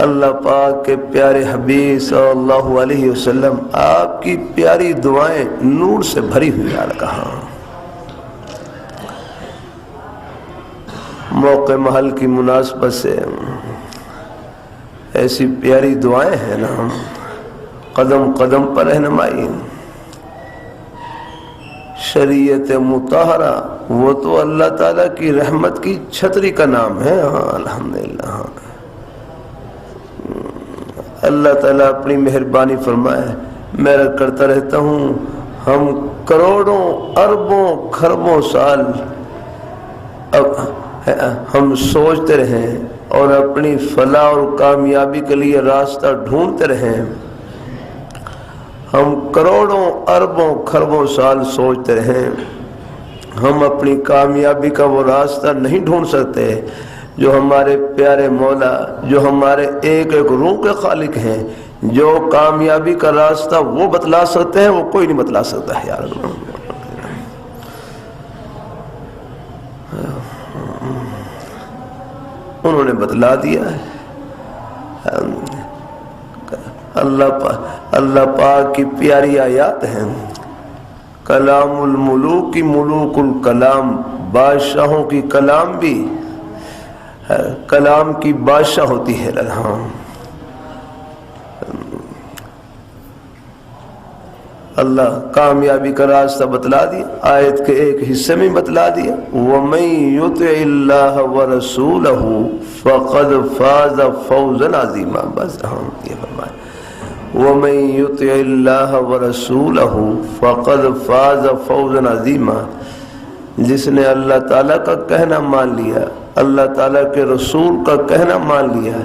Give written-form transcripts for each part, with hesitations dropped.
اللہ پاک کے پیارے حبیب صلی اللہ علیہ وسلم آپ کی پیاری دعائیں نور سے بھری ہوئی آ کہاں موقع محل کی مناسبت سے ایسی پیاری دعائیں ہیں نا، قدم قدم پر رہنمائی، شریعت مطہرہ وہ تو اللہ تعالیٰ کی رحمت کی چھتری کا نام ہے۔ ہاں الحمدللہ، اللہ تعالیٰ اپنی مہربانی فرمائے۔ میں کرتا رہتا ہوں، ہم کروڑوں اربوں کھربوں سال ہم سوچتے رہیں اور اپنی فلاح اور کامیابی کے لیے راستہ ڈھونڈتے رہیں، ہم کروڑوں اربوں کھربوں سال سوچتے رہیں، ہم اپنی کامیابی کا وہ راستہ نہیں ڈھونڈ سکتے جو ہمارے پیارے مولا، جو ہمارے ایک ایک روح کے خالق ہیں، جو کامیابی کا راستہ وہ بتلا سکتے ہیں، وہ کوئی نہیں بتلا سکتا ہے یار۔ انہوں نے بتلا دیا ہے۔ اللہ پاک کی پیاری آیات ہیں، کلام الملوک کی ملوک الکلام، بادشاہوں کی کلام بھی کلام کی بادشاہ ہوتی ہے۔ ہاں اللہ کامیابی کا راستہ بتلا دیا، آیت کے ایک حصے میں بتلا دیا، وَمَن يُطِعِ اللَّهَ وَرَسُولَهُ فَقَدْ فَازَ فَوْزًا عَظِيمًا۔ بس ہم یہ فرمائے، وَمَن يُطِعِ اللَّهَ وَرَسُولَهُ فَقَدْ فَازَ فَوْزًا عَظِيمًا۔ جس نے اللہ تعالیٰ کا کہنا مان لیا، اللہ تعالیٰ کے رسول کا کہنا مان لیا،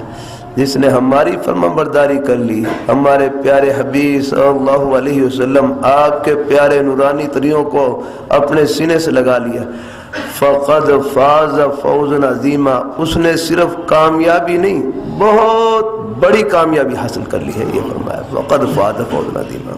جس نے ہماری فرما برداری کر لی، ہمارے پیارے حبیب صلی اللہ علیہ وسلم آپ کے پیارے نورانی تریوں کو اپنے سینے سے لگا لیا، فقد فاز فوزا عظیما، اس نے صرف کامیابی نہیں بہت بڑی کامیابی حاصل کر لی ہے۔ یہ فرمایا فقد فاز فوزا عظیما۔